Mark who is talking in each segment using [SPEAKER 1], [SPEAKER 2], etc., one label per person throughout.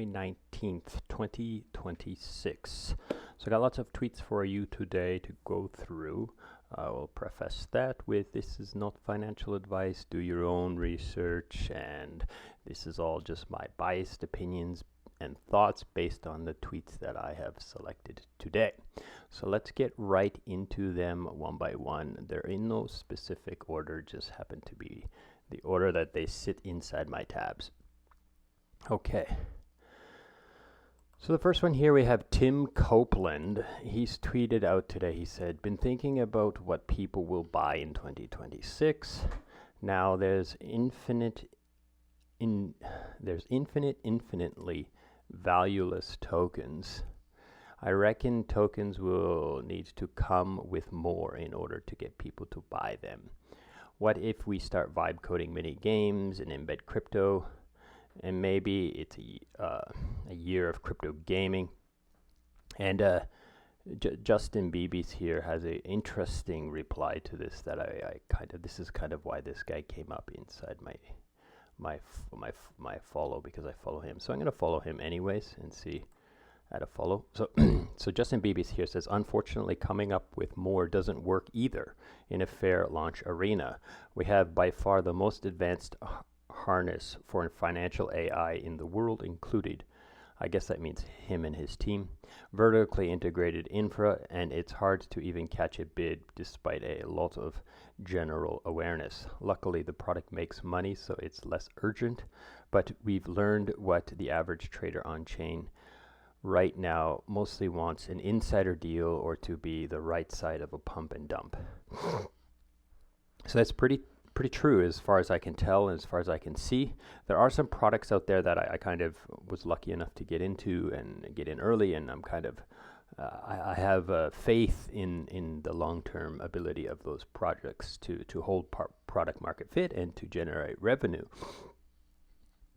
[SPEAKER 1] January 19th, 2026. So I got lots of tweets for you today to go through. I will preface that with this is not financial advice, do your own research, and this is all just my biased opinions and thoughts based on the tweets that I have selected today. So let's get right into them one by one. They're in no specific order, just happen to be the order that they sit inside my tabs. Okay. So the first one here we have Tim Copeland. He's tweeted out today. He said, "Been thinking about what people will buy in 2026. Now there's infinitely valueless tokens. I reckon tokens will need to come with more in order to get people to buy them. What if we start vibe coding mini games and embed crypto? And maybe it's a year of crypto gaming." And Justin Beebe's here has an interesting reply to this that this is kind of why this guy came up inside my follow, because I follow him. So I'm going to follow him anyways and see at a follow. So so Justin Beebe's here says, "Unfortunately, coming up with more doesn't work either in a fair launch arena. We have by far the most advanced harness for financial AI in the world included." I guess that means him and his team. "Vertically integrated infra, and it's hard to even catch a bid despite a lot of general awareness. Luckily, the product makes money, so it's less urgent, but we've learned what the average trader on chain right now mostly wants: an insider deal or to be the right side of a pump and dump." So that's pretty true as far as I can tell and as far as I can see. There are some products out there that I kind of was lucky enough to get into and get in early, and I'm kind of I have faith in the long-term ability of those projects to hold product market fit and to generate revenue.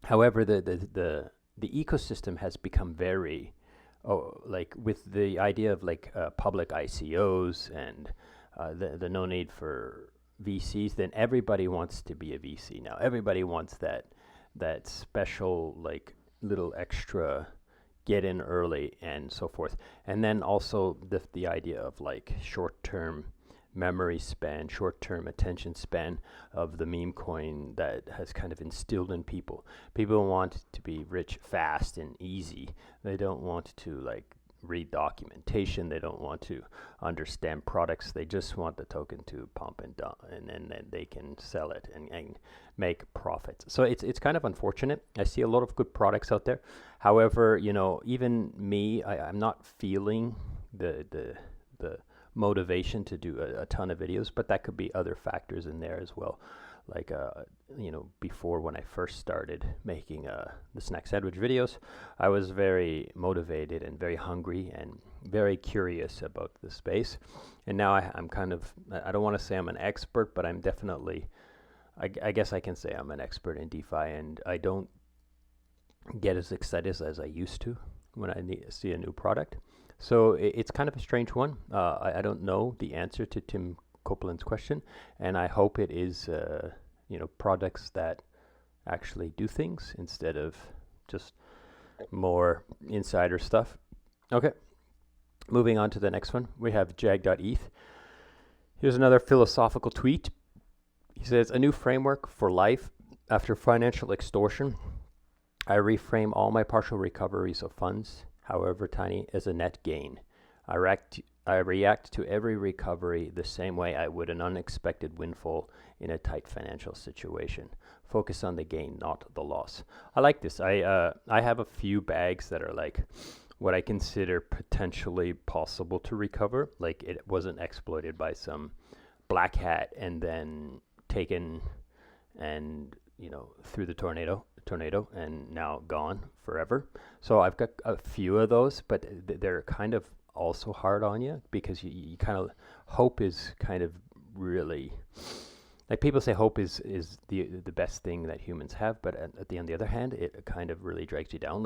[SPEAKER 1] However, the ecosystem has become very like with the idea of public ICOs and the no need for VCs, then everybody wants to be a VC now. Everybody wants that special little extra get in early and so forth. And then also the idea of short-term memory span, short-term attention span of the meme coin that has kind of instilled in people. People want to be rich fast and easy. They don't want to read documentation. They don't want to understand products. They just want the token to pump and dump, and then they can sell it and make profits. So it's kind of unfortunate. I see a lot of good products out there. However, even me, I'm not feeling the motivation to do a ton of videos, but that could be other factors in there as well. Before, when I first started making the snack sandwich videos, I was very motivated and very hungry and very curious about the space. And now I'm kind of, I don't want to say I'm an expert, but I'm definitely, I guess I can say I'm an expert in DeFi, and I don't get as excited as I used to when I see a new product. So it's kind of a strange one. I don't know the answer to Tim Copeland's question, and I hope it is products that actually do things instead of just more insider stuff. Okay, moving on to the next one, we have jag.eth. Here's another philosophical tweet. He says, "A new framework for life after financial extortion. I reframe all my partial recoveries of funds, however tiny, as a net gain. I react to every recovery the same way I would an unexpected windfall in a tight financial situation. Focus on the gain, not the loss." I like this. I have a few bags that are what I consider potentially possible to recover. It wasn't exploited by some black hat and then taken and through the tornado and now gone forever. So I've got a few of those, but they're kind of also hard on you, because you kind of, hope is kind of really, people say hope is the best thing that humans have, but on the other hand, it kind of really drags you down.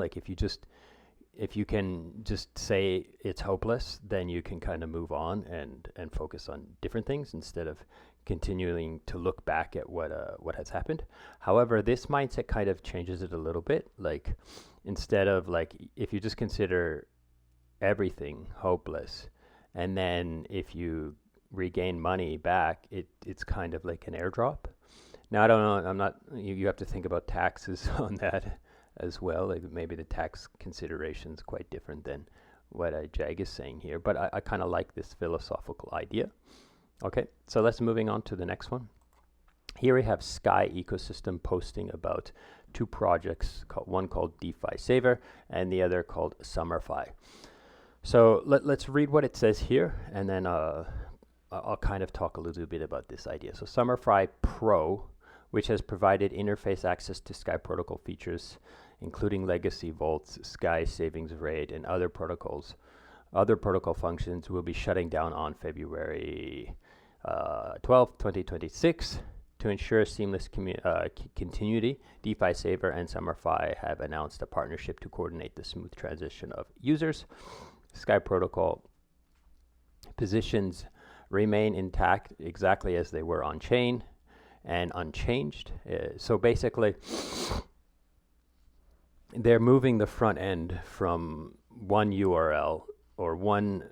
[SPEAKER 1] If you can just say it's hopeless, then you can kind of move on and focus on different things instead of continuing to look back at what has happened. However, this mindset kind of changes it a little bit. instead of like, if you just consider everything hopeless, and then if you regain money back, it's kind of like an airdrop. Now I don't know. I'm not. You have to think about taxes on that as well. Like maybe the tax consideration is quite different than what Jag is saying here. But I kind of like this philosophical idea. Okay, so let's moving on to the next one. Here we have Sky Ecosystem posting about two projects, one called DeFi Saver and the other called Summerfi. So let's read what it says here, and then I'll kind of talk a little bit about this idea. So Summerfi Pro, which has provided interface access to Sky Protocol features, including legacy vaults, Sky savings rate, and other protocols. Other protocol functions will be shutting down on February 12, 2026. To ensure seamless continuity, DeFi Saver and Summerfi have announced a partnership to coordinate the smooth transition of users. Sky Protocol positions remain intact exactly as they were on chain and unchanged. So basically, they're moving the front end from one URL or one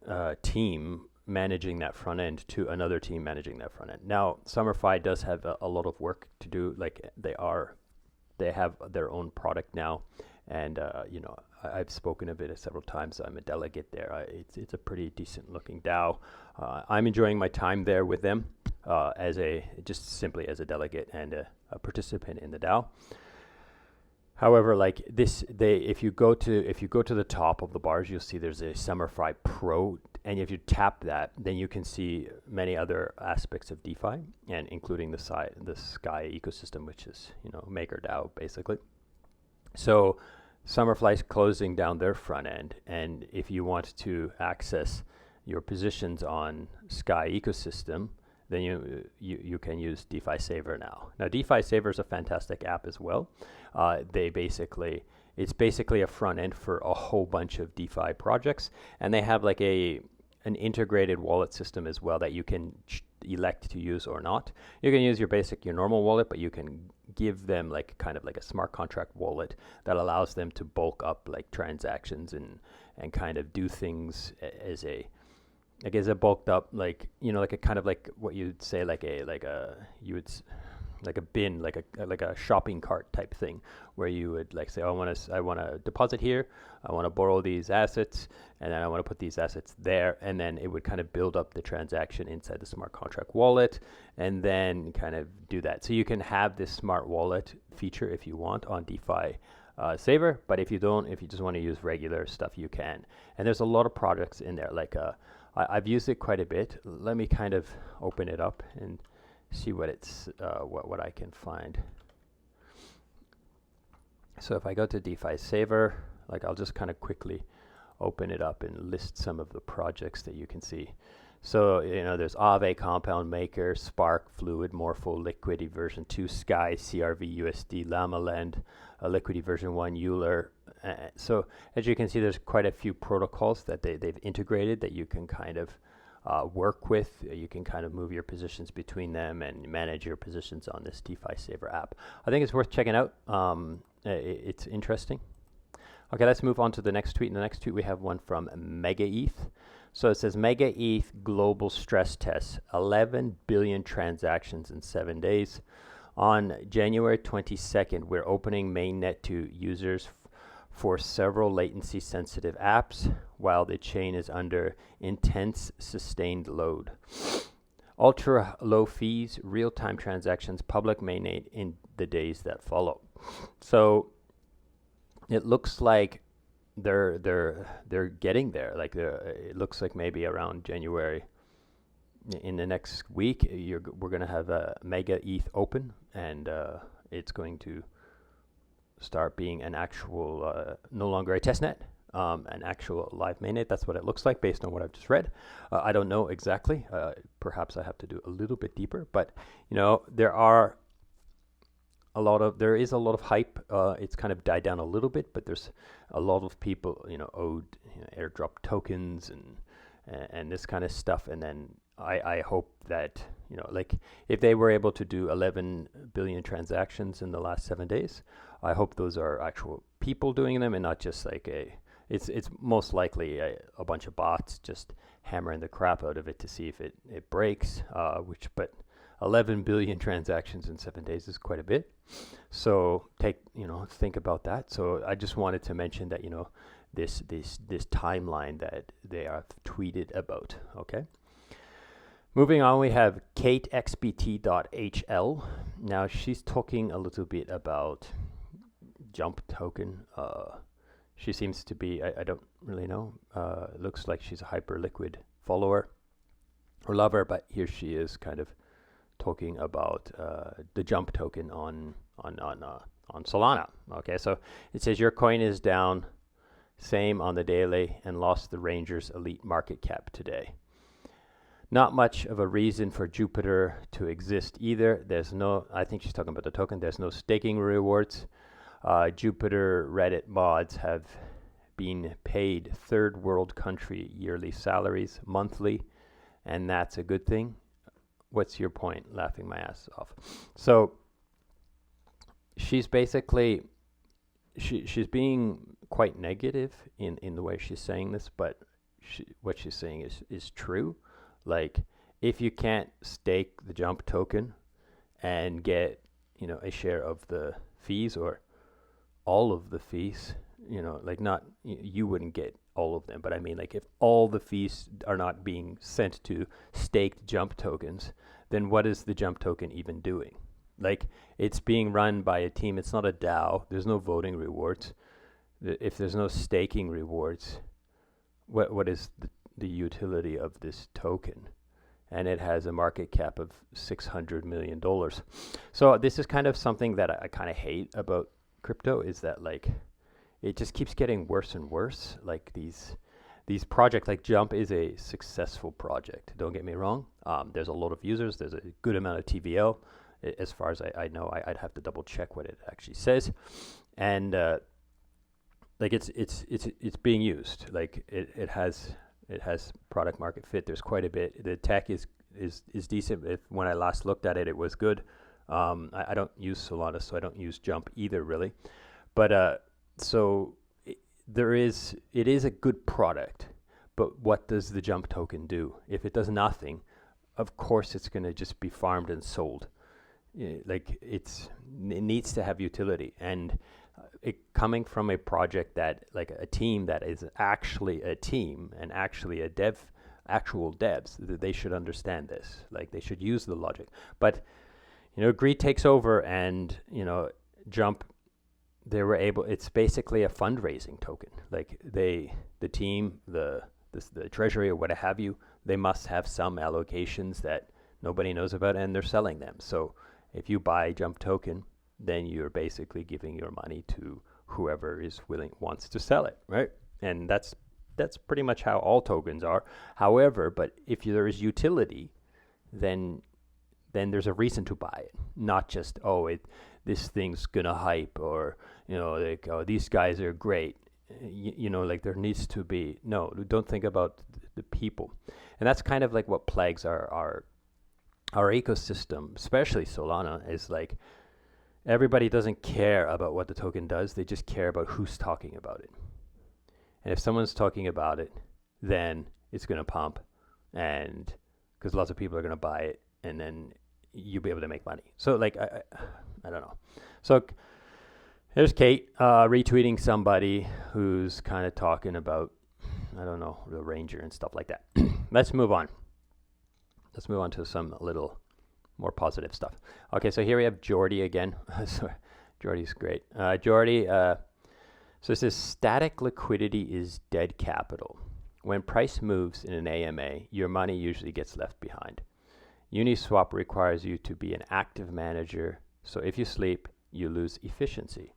[SPEAKER 1] team managing that front end to another team managing that front end. Now, Summerfi does have a lot of work to do. Like they have their own product now, and I've spoken of it several times. I'm a delegate there. It's a pretty decent looking DAO. I'm enjoying my time there with them just simply as a delegate and a participant in the DAO. However, like this, if you go to the top of the bars, you'll see there's a Summerfi Pro, and if you tap that, then you can see many other aspects of DeFi, and including the Sky ecosystem, which is MakerDAO basically. So Summerfi is closing down their front end, and if you want to access your positions on Sky ecosystem, then you can use DeFi Saver now. Now, DeFi Saver is a fantastic app as well. It's basically a front end for a whole bunch of DeFi projects, and they have like an integrated wallet system as well that you can elect to use or not. You can use your normal wallet, but you can give them like kind of like a smart contract wallet that allows them to bulk up like transactions and kind of do things as a bulked up, like like a kind of like what you'd say like a bin, like a shopping cart type thing, where you would like say, I want to deposit here, I want to borrow these assets, and then I want to put these assets there, and then it would kind of build up the transaction inside the smart contract wallet, and then kind of do that. So you can have this smart wallet feature if you want on DeFi Saver, but if you just want to use regular stuff, you can. And there's a lot of projects in there. Like I've used it quite a bit. Let me kind of open it up and see what what I can find. So if I go to DeFi Saver, like I'll just kind of quickly open it up and list some of the projects that you can see. So there's Aave, Compound Maker, Spark, Fluid, Morpho, Liquidity version 2, Sky, CRV, USD, Llamaland, Liquidity version 1, Euler. So as you can see, there's quite a few protocols that they've integrated that you can kind of work with. You can kind of move your positions between them and manage your positions on this DeFi Saver app. I think it's worth checking out. It's interesting. Okay, let's move on to the next tweet. In the next tweet, we have one from MegaETH. So it says, MegaETH global stress test, 11 billion transactions in 7 days. On January 22nd, we're opening mainnet to users for several latency-sensitive apps while the chain is under intense sustained load. Ultra-low fees, real-time transactions, public mainnet in the days that follow. So it looks like they're getting there. Like it looks like maybe around January, in the next week, we're going to have a MegaETH open, and it's going to start being an actual, no longer a testnet, an actual live mainnet. That's what it looks like based on what I've just read. I don't know exactly. Perhaps I have to do a little bit deeper, but there is a lot of hype. It's kind of died down a little bit, but there's a lot of people, owed airdrop tokens and this kind of stuff. And then I hope that, like if they were able to do 11 billion transactions in the last 7 days, I hope those are actual people doing them and not just like it's most likely a bunch of bots just hammering the crap out of it to see if it breaks, but 11 billion transactions in 7 days is quite a bit. So think about that. So I just wanted to mention that, this timeline that they have tweeted about. Okay. Moving on, we have KateXBT.HL. Now she's talking a little bit about Jump token. She seems to be, I don't really know. Looks like she's a Hyperliquid follower or lover, but here she is kind of talking about the Jump token on Solana. Okay, so it says your coin is down, same on the daily, and lost the Rangers elite market cap today. Not much of a reason for Jupiter to exist either. I think she's talking about the token. There's no staking rewards. Jupiter Reddit mods have been paid third world country yearly salaries monthly, and that's a good thing. What's your point? Laughing my ass off. So she's basically she's being quite negative in the way she's saying this, but what she's saying is true. Like if you can't stake the Jump token and get a share of the fees or all of the fees, like not you wouldn't get all of them, but I mean like if all the fees are not being sent to staked Jump tokens, then what is the Jump token even doing? Like it's being run by a team. It's not a DAO. There's no voting rewards. If there's no staking rewards, what is the utility of this token? And it has a market cap of $600 million. So this is kind of something that I kind of hate about crypto, is that like it just keeps getting worse and worse. Like these projects, like Jump is a successful project, don't get me wrong. There's a lot of users, there's a good amount of TVL. As far as I know, I'd have to double check what it actually says. And like it's being used. Like it has product market fit. There's quite a bit. The tech is decent. When I last looked at it, it was good. I don't use Solana, so I don't use Jump either, really. But so it is a good product. But what does the Jump token do? If it does nothing, of course it's going to just be farmed and sold. Like it needs to have utility, and it coming from a project that like a team that is actually a team and actually actual devs, they should understand this. Like they should use the logic. But greed takes over, and Jump, they were able. It's basically a fundraising token. Like the team, the treasury or what have you, they must have some allocations that nobody knows about, and they're selling them. So if you buy Jump token, then you're basically giving your money to whoever wants to sell it, right? And that's pretty much how all tokens are. However, but if there is utility, then there's a reason to buy it, not just this thing's gonna hype, or like these guys are great. Like there needs to be don't think about the people, and that's kind of like what plagues our ecosystem, especially Solana, is like everybody doesn't care about what the token does. They just care about who's talking about it. And if someone's talking about it, then it's going to pump, and because lots of people are going to buy it, and then you'll be able to make money. So like, I don't know. So there's Kate retweeting somebody who's kind of talking about, I don't know, the Ranger and stuff like that. Let's move on. Let's move on to some little more positive stuff. Okay, so here we have Jordy again. So Jordy's great. Jordy, so it says static liquidity is dead capital. When price moves in an AMA, your money usually gets left behind. Uniswap requires you to be an active manager, so if you sleep, you lose efficiency.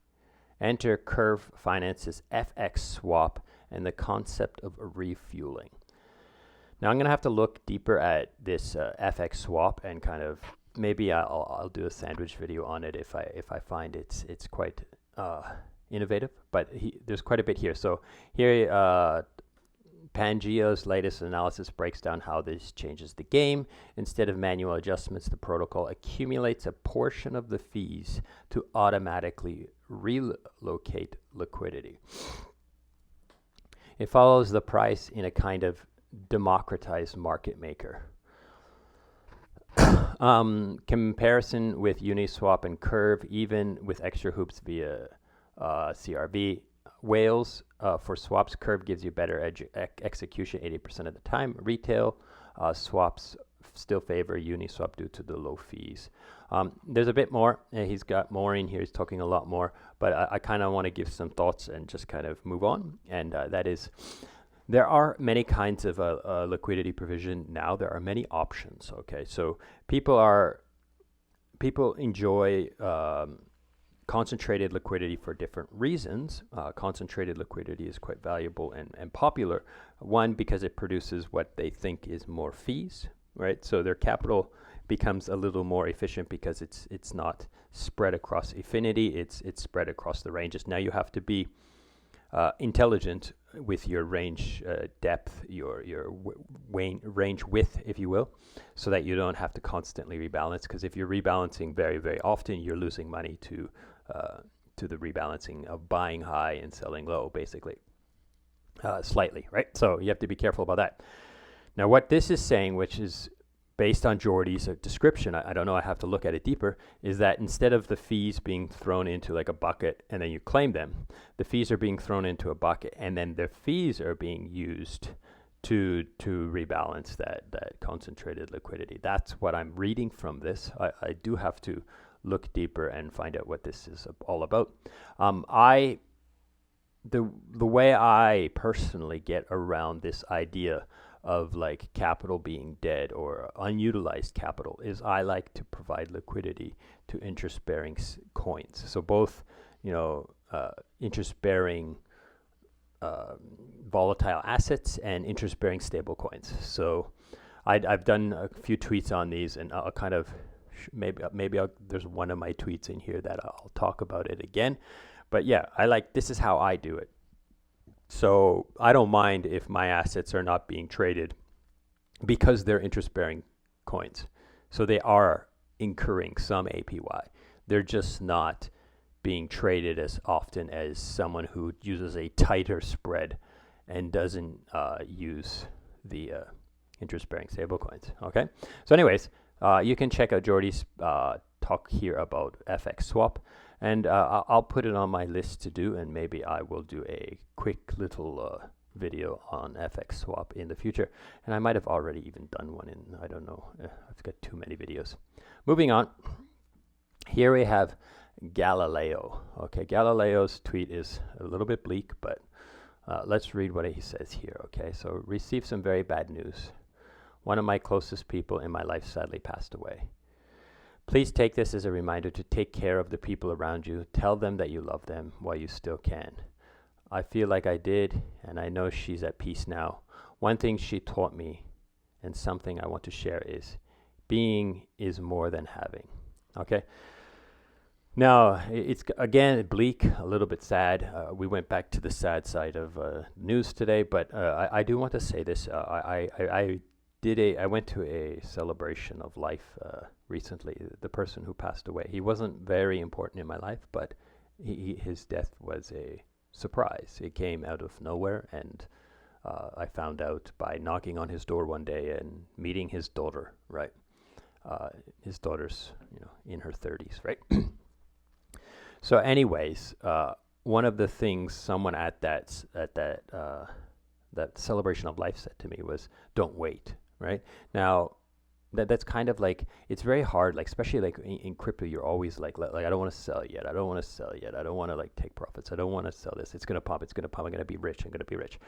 [SPEAKER 1] Enter Curve Finance's FX swap and the concept of refueling. Now I'm going to have to look deeper at this FX swap, and kind of maybe I'll do a sandwich video on it if I find it's quite innovative. But there's quite a bit here. So here Pangea's latest analysis breaks down how this changes the game. Instead of manual adjustments, the protocol accumulates a portion of the fees to automatically relocate liquidity. It follows the price in a kind of democratized market maker. Comparison with Uniswap and Curve, even with extra hoops via CRV. Whales for swaps, Curve gives you better execution 80% of the time. Retail swaps still favor Uniswap due to the low fees. There's a bit more. He's got more in here. He's talking a lot more, but I kind of want to give some thoughts and just kind of move on. And that is, there are many kinds of liquidity provision now. There are many options. Okay, so people enjoy concentrated liquidity for different reasons. Concentrated liquidity is quite valuable and popular. One, because it produces what they think is more fees, right? So their capital becomes a little more efficient because it's not spread across affinity. It's spread across the ranges. Now you have to be intelligent with your range depth, your range width, if you will, so that you don't have to constantly rebalance. Because if you're rebalancing very, very often, you're losing money to the rebalancing of buying high and selling low, basically, slightly, right? So you have to be careful about that. Now, what this is saying, which is based on Jordy's description, I don't know, I have to look at it deeper, is that instead of the fees being thrown into like a bucket and then you claim them, the fees are being thrown into a bucket and then the fees are being used to rebalance that concentrated liquidity. That's what I'm reading from this. I do have to look deeper and find out what this is all about. The way I personally get around this idea of like capital being dead or unutilized capital is I like to provide liquidity to interest-bearing coins. So both, interest-bearing volatile assets and interest-bearing stable coins. So I've done a few tweets on these, and I'll kind of there's one of my tweets in here that I'll talk about it again. But yeah, this is how I do it. So I don't mind if my assets are not being traded because they're interest-bearing coins. So they are incurring some APY. They're just not being traded as often as someone who uses a tighter spread and doesn't use the interest-bearing stablecoins. Okay. So anyways, you can check out Jordy's talk here about FX swap. And I'll put it on my list to do, and maybe I will do a quick little video on FX swap in the future. And I might have already even done one I don't know. I've got too many videos. Moving on. Here we have Galileo. Okay, Galileo's tweet is a little bit bleak, but let's read what he says here. Okay, so received some very bad news. One of my closest people in my life sadly passed away. Please take this as a reminder to take care of the people around you. Tell them that you love them while you still can. I feel like I did, and I know she's at peace now. One thing she taught me, and something I want to share, is being is more than having. Okay? Now, it's, again, bleak, a little bit sad. We went back to the sad side of news today, but I do want to say this. I went to a celebration of life recently. The person who passed away, he wasn't very important in my life, but his death was a surprise. It came out of nowhere, and I found out by knocking on his door one day and meeting his daughter. Right, his daughter's in her 30s. Right. So, anyways, one of the things someone at that celebration of life said to me was, "Don't wait." Right now, that's kind of like, it's very hard, like especially like in crypto, you're always like I don't want to sell yet. I don't want to sell yet. I don't want to like take profits. I don't want to sell this. It's gonna pop. It's gonna pop. I'm gonna be rich. I'm gonna be rich.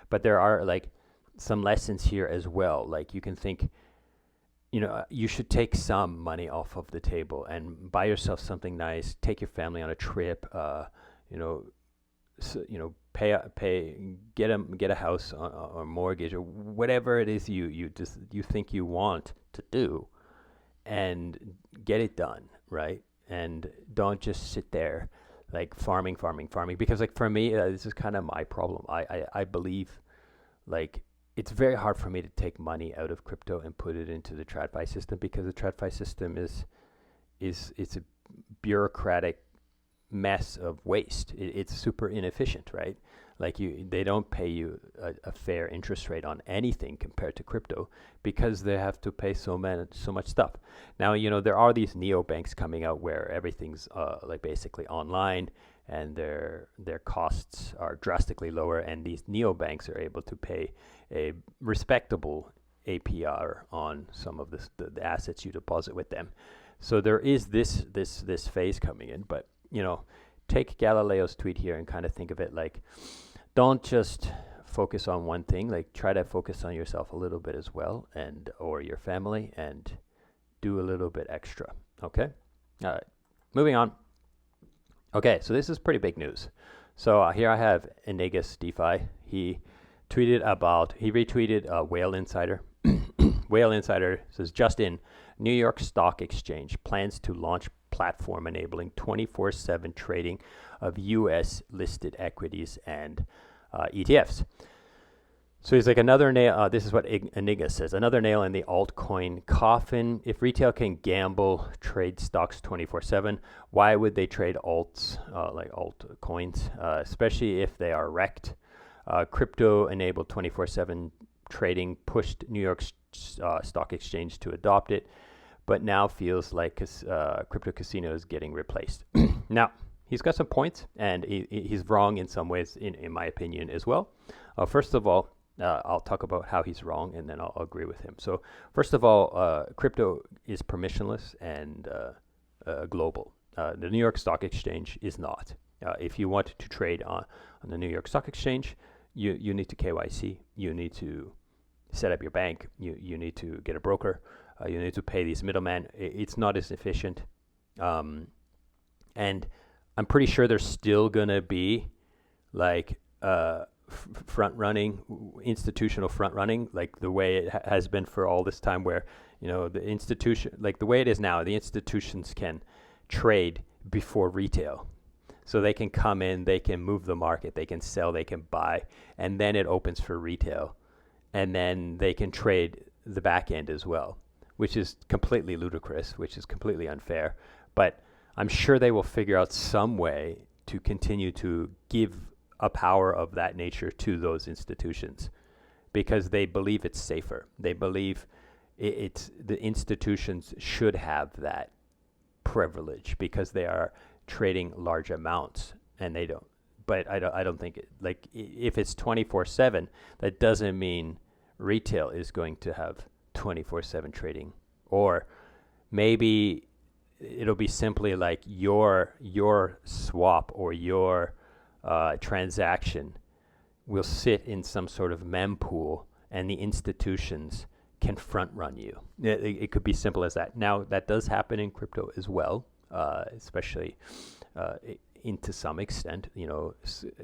[SPEAKER 1] But there are like some lessons here as well. Like you can think, you should take some money off of the table and buy yourself something nice. Take your family on a trip. Get a house or mortgage or whatever it is you think you want to do, and get it done, right? And don't just sit there like farming, because like for me, this is kind of my problem. I believe like it's very hard for me to take money out of crypto and put it into the TradFi system, because the TradFi system is it's a bureaucratic mess of waste. It's super inefficient, right? Like they don't pay you a fair interest rate on anything compared to crypto, because they have to pay so much stuff. Now, there are these neobanks coming out where everything's like basically online, and their costs are drastically lower, and these neobanks are able to pay a respectable APR on some of the assets you deposit with them. So there is this phase coming in, but take Galileo's tweet here and kind of think of it like, don't just focus on one thing. Like, try to focus on yourself a little bit as well, and or your family, and do a little bit extra. Okay. All right. Moving on. Okay, so this is pretty big news. So here I have Enigas DeFi. He retweeted Whale Insider. Whale Insider says, just in, New York Stock Exchange plans to launch platform enabling 24/7 trading of U.S. listed equities and ETFs. So he's like, another nail. This is what Eniga says. Another nail in the altcoin coffin. If retail can gamble, trade stocks 24/7, why would they trade alts, like altcoins, especially if they are wrecked? Crypto-enabled 24/7 trading pushed New York Stock Exchange to adopt it, but now feels like crypto casino is getting replaced. Now, he's got some points, and he's wrong in some ways, in my opinion, as well. First of all, I'll talk about how he's wrong, and then I'll agree with him. So first of all, crypto is permissionless and global. The New York Stock Exchange is not. If you want to trade on the New York Stock Exchange, you need to KYC. You need to set up your bank. You need to get a broker. You need to pay these middlemen. It's not as efficient. And I'm pretty sure there's still going to be like institutional front running, like the way it has been for all this time, where, the institution, like the way it is now, the institutions can trade before retail. So they can come in, they can move the market, they can sell, they can buy, and then it opens for retail. And then they can trade the back end as well, which is completely ludicrous, which is completely unfair. But I'm sure they will figure out some way to continue to give a power of that nature to those institutions, because they believe it's safer. They believe it's the institutions should have that privilege because they are trading large amounts, and they don't. But I don't think like if it's 24/7, that doesn't mean retail is going to have 24/7 trading. Or maybe it'll be simply like your swap or your transaction will sit in some sort of mempool, and the institutions can front run you. It could be simple as that. Now, that does happen in crypto as well, especially to some extent.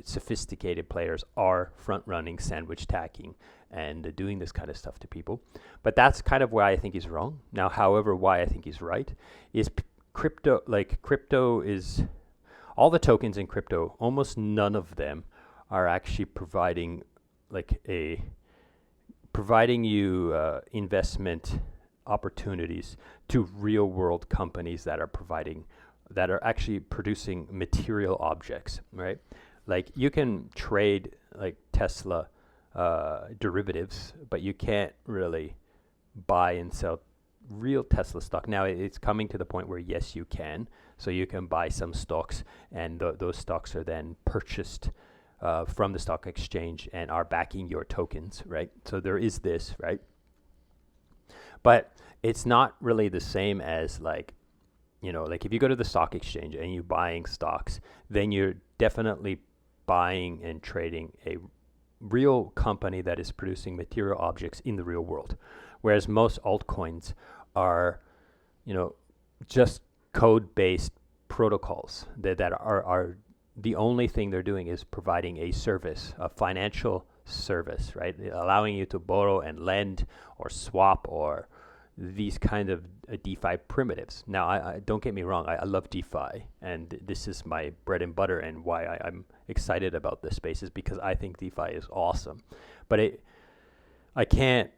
[SPEAKER 1] Sophisticated players are front running, sandwich tacking, and doing this kind of stuff to people. But that's kind of why I think he's wrong. Now, however, why I think he's right is crypto is all the tokens in crypto, almost none of them are actually providing you investment opportunities to real world companies that are actually producing material objects, right? Like, you can trade like Tesla derivatives, but you can't really buy and sell real Tesla stock. Now, it's coming to the point where yes, you can. So you can buy some stocks, and those stocks are then purchased from the stock exchange and are backing your tokens, right? So there is this, right? But it's not really the same as like if you go to the stock exchange and you're buying stocks, then you're definitely buying and trading a real company that is producing material objects in the real world. Whereas most altcoins are, just code-based protocols that are the only thing they're doing is providing a service, a financial service, right? Allowing you to borrow and lend or swap or these kind of DeFi primitives. Now, I don't get me wrong, I love DeFi, and this is my bread and butter, and why I'm excited about this space is because I think DeFi is awesome. But I can't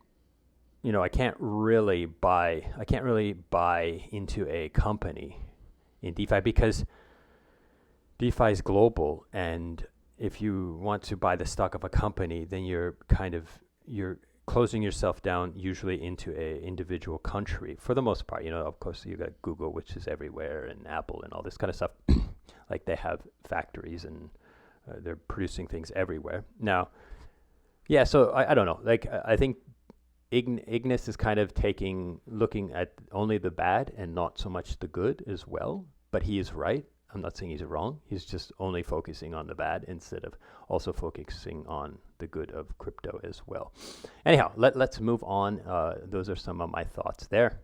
[SPEAKER 1] I can't really buy into a company in DeFi because DeFi is global, and if you want to buy the stock of a company, then you're closing yourself down usually into a individual country for the most part. Of course, you got Google, which is everywhere, and Apple and all this kind of stuff. Like they have factories and they're producing things everywhere. Now, yeah, so I don't know. Like I think Ignis is kind of looking at only the bad and not so much the good as well. But he is right. I'm not saying he's wrong. He's just only focusing on the bad instead of also focusing on the good of crypto as well. Anyhow, let's move on. Those are some of my thoughts there.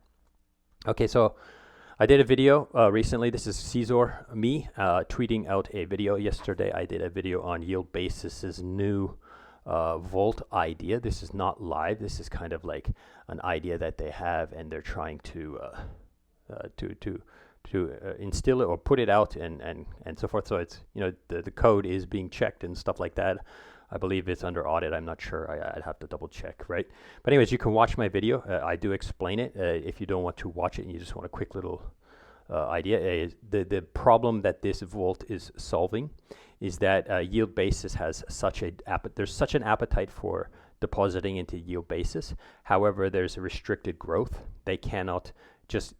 [SPEAKER 1] Okay, so I did a video recently. This is Ceazor, me, tweeting out a video. Yesterday, I did a video on Yield Basis's new Vault idea. This is not live. This is kind of like an idea that they have, and they're trying to instill it or put it out and so forth. So it's the code is being checked and stuff like that. I believe it's under audit. I'm not sure. I'd have to double check, right? But anyways, you can watch my video. I do explain it. If you don't want to watch it and you just want a quick little idea, the problem that this Vault is solving is that Yield Basis has there's such an appetite for depositing into Yield Basis. However, there's a restricted growth. They cannot just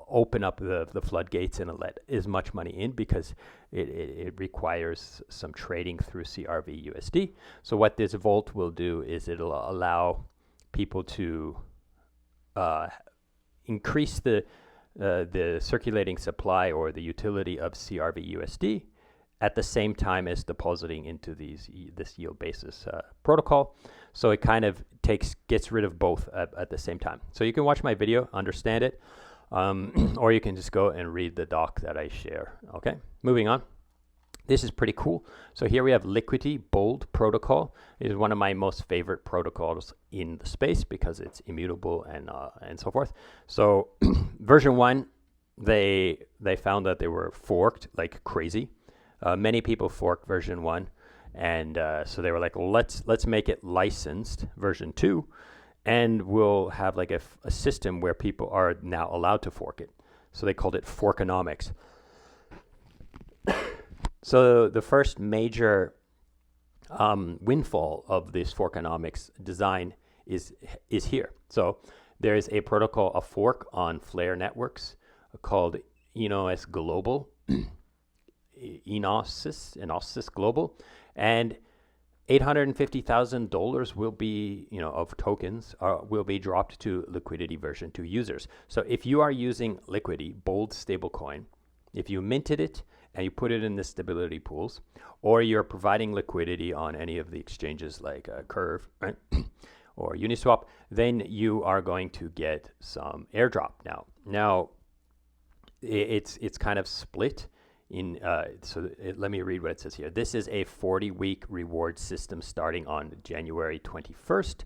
[SPEAKER 1] open up the floodgates and let as much money in because it requires some trading through CRV USD. So what this Vault will do is it'll allow people to increase the circulating supply or the utility of CRV USD at the same time as depositing into this Yield Basis protocol. So it kind of gets rid of both at the same time. So you can watch my video, understand it. Or you can just go and read the doc that I share. Okay, moving on. This is pretty cool. So here we have Liquidity Bold protocol. It is one of my most favorite protocols in the space because it's immutable and so forth. So version 1, they found that they were forked like crazy. Many people forked version 1, and so they were like, let's make it licensed version 2. And we'll have like a system where people are now allowed to fork it. So they called it Forkonomics. So the first major windfall of this Forkonomics design is here. So there is a protocol, a fork on Flare networks called Enos Global, Enosis Global, and $850,000 will be, of tokens will be dropped to Liquidity version 2 users. So if you are using Liquidity, Bold stablecoin, if you minted it and you put it in the stability pools, or you're providing liquidity on any of the exchanges like Curve, right? or Uniswap, then you are going to get some airdrop. Now it's kind of split. Let me read what it says here. This is a 40-week reward system starting on January 21st,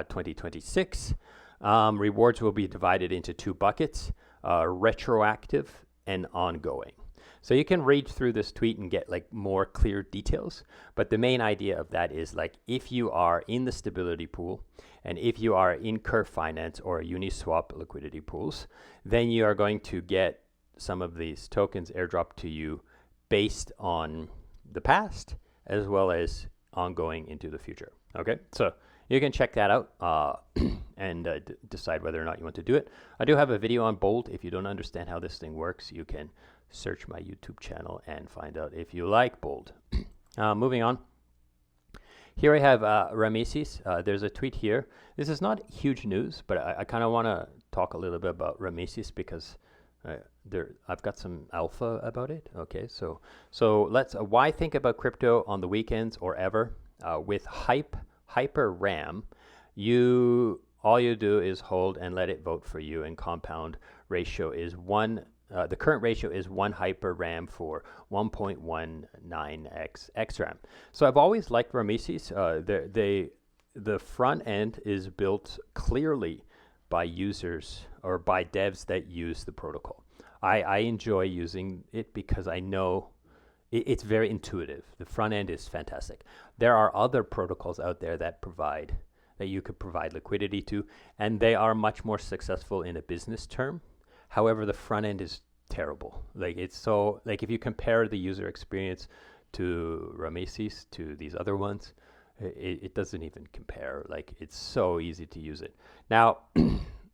[SPEAKER 1] 2026. Rewards will be divided into 2 buckets, retroactive and ongoing. So you can read through this tweet and get like more clear details. But the main idea of that is like if you are in the stability pool and if you are in Curve Finance or Uniswap liquidity pools, then you are going to get some of these tokens airdrop to you based on the past as well as ongoing into the future. Okay, so you can check that out and decide whether or not you want to do it. I do have a video on Bold. If you don't understand how this thing works, you can search my YouTube channel and find out if you like Bold. Moving on. Here I have Rameses. There's a tweet here. This is not huge news, but I kind of want to talk a little bit about Rameses because I've got some alpha about it. Okay, so let's why think about crypto on the weekends or ever with Hyper RAM? All you do is hold and let it vote for you, and compound ratio is 1. The current ratio is 1 Hyper RAM for 1.19x XRAM. So I've always liked Rameses. The front end is built clearly by users or by devs that use the protocol. I enjoy using it because I know it's very intuitive. The front end is fantastic. There are other protocols out there that provide that you could provide liquidity to, and they are much more successful in a business term. However, the front end is terrible. Like it's so like if you compare the user experience to Rameses, to these other ones, it doesn't even compare. Like it's so easy to use it. Now,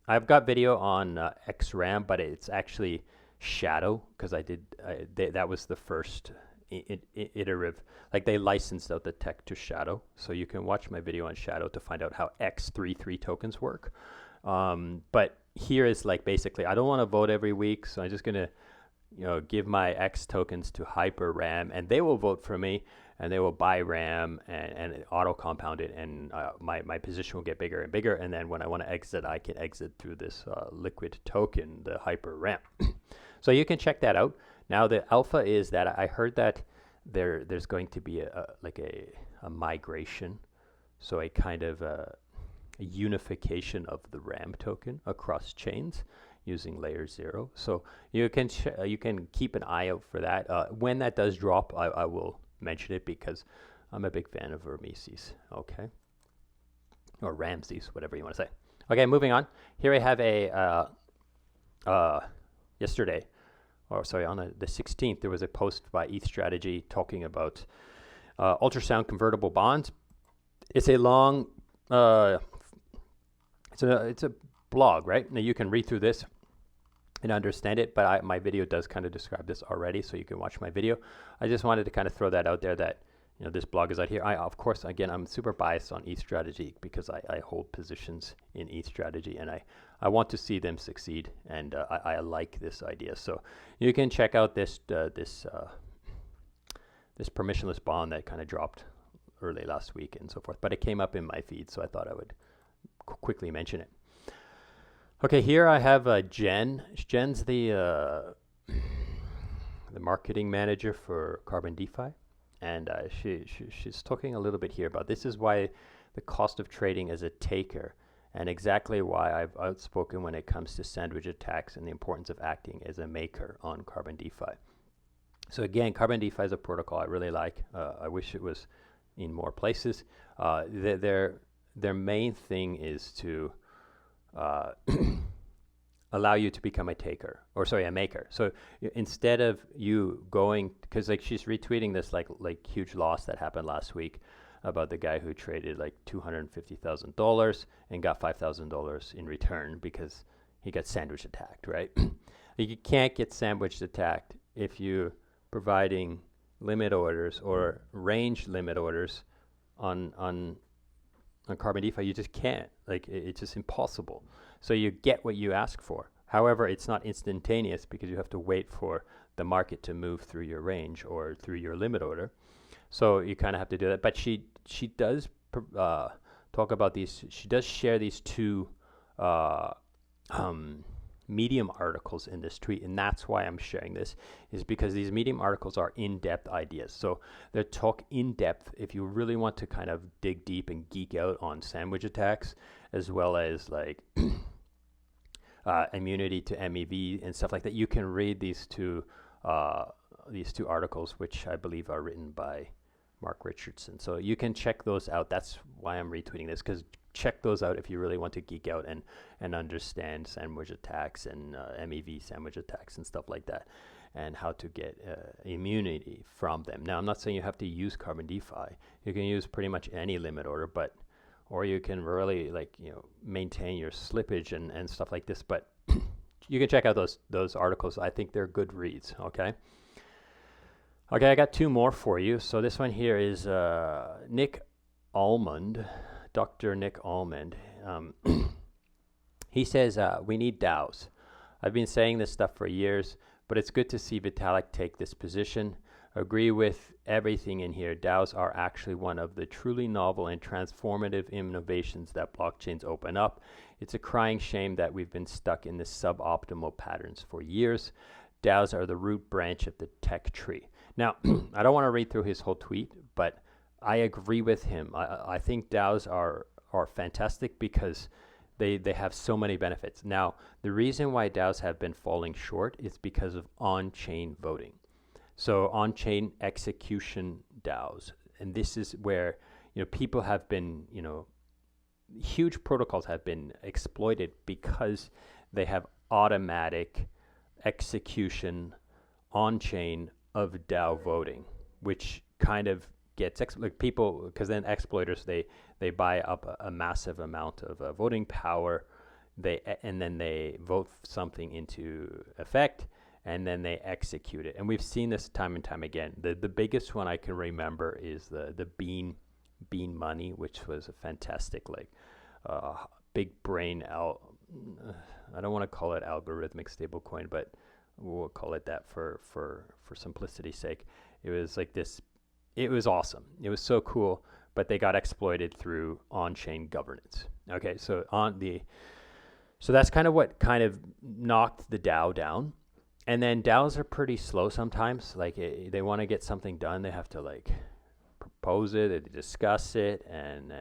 [SPEAKER 1] I've got video on XRAM, but it's actually Shadow because that was the first iterative, like they licensed out the tech to Shadow, so you can watch my video on Shadow to find out how X33 tokens work. But here is like basically I don't want to vote every week, so I'm just gonna give my X tokens to Hyper RAM, and they will vote for me, and they will buy RAM and auto compound it, and my position will get bigger and bigger, and then when I want to exit, I can exit through this liquid token, the Hyper RAM. So you can check that out. Now the alpha is that I heard that there's going to be a migration, so a kind of a unification of the RAM token across chains using layer 0. So you can keep an eye out for that. When that does drop, I will mention it because I'm a big fan of Rameses. Okay, or Ramses, whatever you want to say. Okay, moving on. Here I have a yesterday. On the 16th, there was a post by ETH Strategy talking about ultrasound convertible bonds. It's a long, it's a blog, right? Now you can read through this and understand it, but my video does kind of describe this already, so you can watch my video. I just wanted to kind of throw that out there that this blog is out here. Of course, again, I'm super biased on ETH Strategy because I hold positions in ETH Strategy, and I want to see them succeed, and I like this idea. So you can check out this permissionless bond that kind of dropped early last week and so forth. But it came up in my feed, so I thought I would quickly mention it. Okay, here I have Jen. Jen's the marketing manager for Carbon DeFi. And she's talking a little bit here about this is why the cost of trading as a taker, and exactly why I've outspoken when it comes to sandwich attacks and the importance of acting as a maker on Carbon DeFi. So again, Carbon DeFi is a protocol I really like. I wish it was in more places. Their main thing is to allow you to become a maker. So instead of you going, because like she's retweeting this like huge loss that happened last week about the guy who traded like $250,000 and got $5,000 in return because he got sandwich attacked, right? You can't get sandwich attacked if you're providing limit orders or range limit orders on Carbon DeFi. You just can't. Like it's just impossible. So you get what you ask for. However, it's not instantaneous because you have to wait for the market to move through your range or through your limit order. So you kind of have to do that. But she does talk about these. She does share these two Medium articles in this tweet, and that's why I'm sharing this, is because these Medium articles are in-depth ideas. So they talk in-depth if you really want to kind of dig deep and geek out on sandwich attacks, as well as like immunity to MEV and stuff like that. You can read these two articles, which I believe are written by Mark Richardson. So you can check those out. That's why I'm retweeting this, because check those out if you really want to geek out and understand sandwich attacks and MEV sandwich attacks and stuff like that, and how to get immunity from them. Now, I'm not saying you have to use Carbon DeFi. You can use pretty much any limit order, or you can really maintain your slippage and stuff like this. But you can check out those articles. I think they're good reads. Okay, I got two more for you. So this one here is Nick Almond. Dr. Nick Almond, he says, we need DAOs. I've been saying this stuff for years, but it's good to see Vitalik take this position. Agree with everything in here. DAOs are actually one of the truly novel and transformative innovations that blockchains open up. It's a crying shame that we've been stuck in the suboptimal patterns for years. DAOs are the root branch of the tech tree. Now, I don't want to read through his whole tweet, but I agree with him. I think DAOs are fantastic because they have so many benefits. Now, the reason why DAOs have been falling short is because of on-chain voting. So on-chain execution DAOs, and this is where people have been huge protocols have been exploited because they have automatic execution on chain of DAO voting, which kind of gets like people, because then exploiters they buy up a massive amount of voting power, and then they vote something into effect, and then they execute it. And we've seen this time and time again. The biggest one I can remember is the bean money, which was a fantastic, like big brain I don't want to call it algorithmic stablecoin, but we'll call it that for simplicity's sake. It was like this. It was awesome. It was so cool, but they got exploited through on-chain governance. Okay, so that's kind of what kind of knocked the DAO down. And then DAOs are pretty slow sometimes. Like they want to get something done, they have to like propose it, they discuss it, and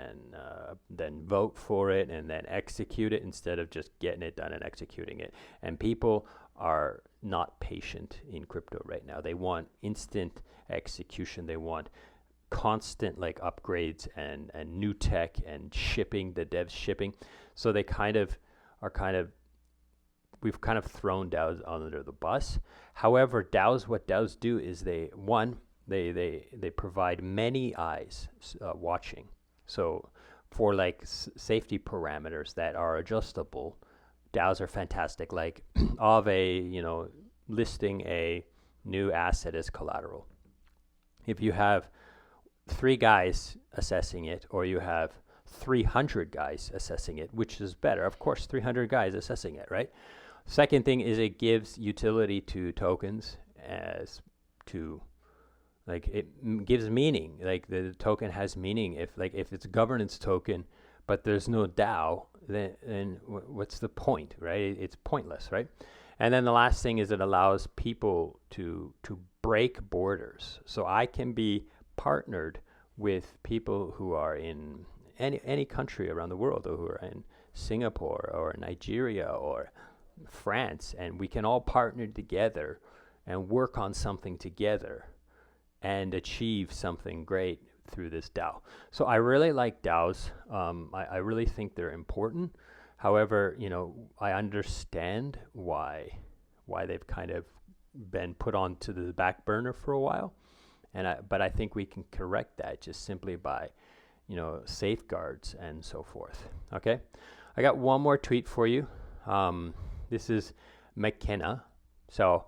[SPEAKER 1] then vote for it, and then execute it instead of just getting it done and executing it. And people are not patient in crypto right now. They want instant execution. They want constant like upgrades and new tech and shipping, the devs shipping. So they we've kind of thrown DAOs under the bus. However, what DAOs do is they provide many eyes watching. So for like safety parameters that are adjustable, DAOs are fantastic. Like Aave, listing a new asset as collateral. If you have 3 guys assessing it, or you have 300 guys assessing it, which is better? Of course, 300 guys assessing it, right? Second thing is it gives utility to tokens it gives meaning. Like the token has meaning. If it's a governance token, but there's no DAO, then what's the point, right? It's pointless, right? And then the last thing is it allows people to break borders. So I can be partnered with people who are in any country around the world, or who are in Singapore or Nigeria or France, and we can all partner together and work on something together and achieve something great through this DAO. So I really like DAOs. I really think they're important. However, I understand why they've kind of been put onto the back burner for a while, but I think we can correct that just simply by safeguards and so forth. Okay, I got one more tweet for you. This is McKenna. So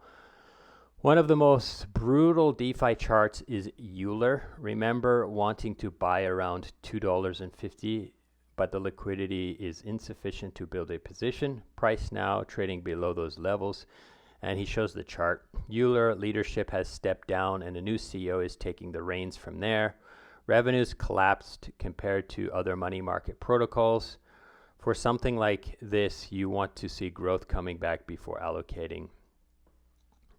[SPEAKER 1] one of the most brutal DeFi charts is Euler. Remember wanting to buy around $2.50, but the liquidity is insufficient to build a position. Price now trading below those levels. And he shows the chart. Euler leadership has stepped down, and a new CEO is taking the reins from there. Revenues collapsed compared to other money market protocols. For something like this, you want to see growth coming back before allocating.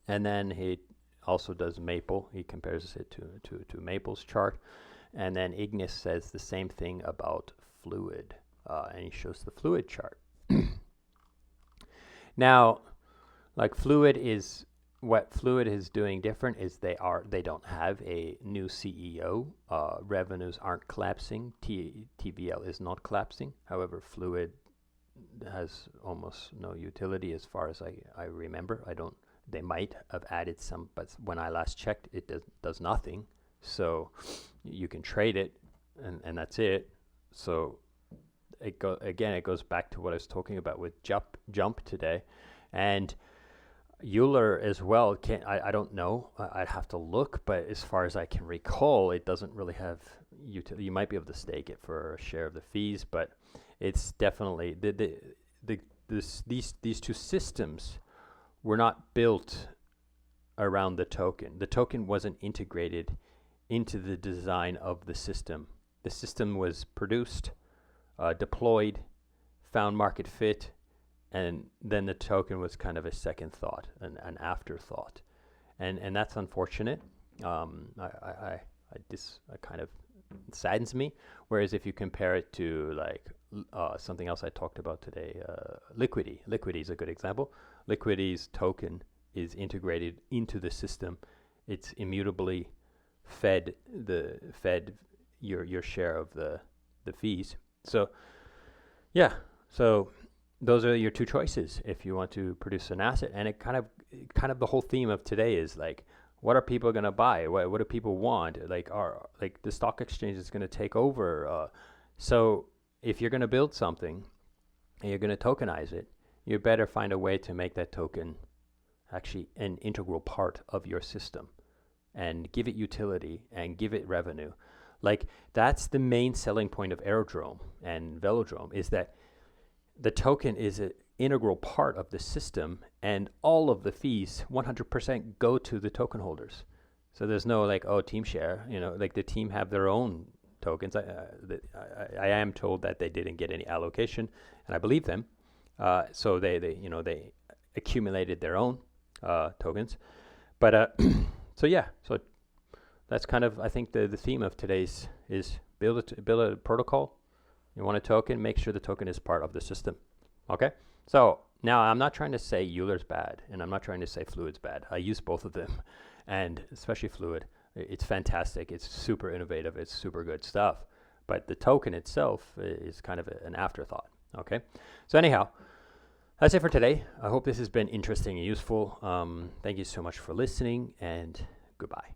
[SPEAKER 1] And then he also does Maple. He compares it to Maple's chart. And then Ignis says the same thing about Fluid. And he shows the Fluid chart. Now, like what Fluid is doing different is they don't have a new CEO. Revenues aren't collapsing. TVL is not collapsing. However, Fluid has almost no utility as far as I remember. They might have added some, but when I last checked, it does nothing. So you can trade it, and that's it. So it goes back to what I was talking about with Jump today, and Euler as well. I don't know. I'd have to look, but as far as I can recall, it doesn't really have utility. You might be able to stake it for a share of the fees, but it's definitely these two systems were not built around the token. The token wasn't integrated into the design of the system. The system was produced, deployed, found market fit, and then the token was kind of a second thought, an afterthought, and that's unfortunate. This kind of saddens me. Whereas if you compare it to like something else I talked about today, Liquidity. Liquidity is a good example. Liquidity's token is integrated into the system. It's immutably fed your share of the fees. So Yeah. So those are your two choices if you want to produce an asset. And it kind of the whole theme of today is like, what are people going to buy? What do people want? Like, are like the stock exchange is going to take over. So if you're going to build something and you're going to tokenize it, you better find a way to make that token actually an integral part of your system and give it utility and give it revenue. Like that's the main selling point of Aerodrome and Velodrome, is that the token is an integral part of the system, and all of the fees 100% go to the token holders. So there's no like, oh, team share, like the team have their own tokens. I am told that they didn't get any allocation, and I believe them. So they accumulated their own tokens. But so yeah, so that's kind of, I think, the theme of today's is build a protocol. You want a token, make sure the token is part of the system. Okay? So now I'm not trying to say Euler's bad, and I'm not trying to say Fluid's bad. I use both of them, and especially Fluid. It's fantastic. It's super innovative. It's super good stuff. But the token itself is kind of an afterthought. Okay? So anyhow, that's it for today. I hope this has been interesting and useful. Thank you so much for listening, and goodbye.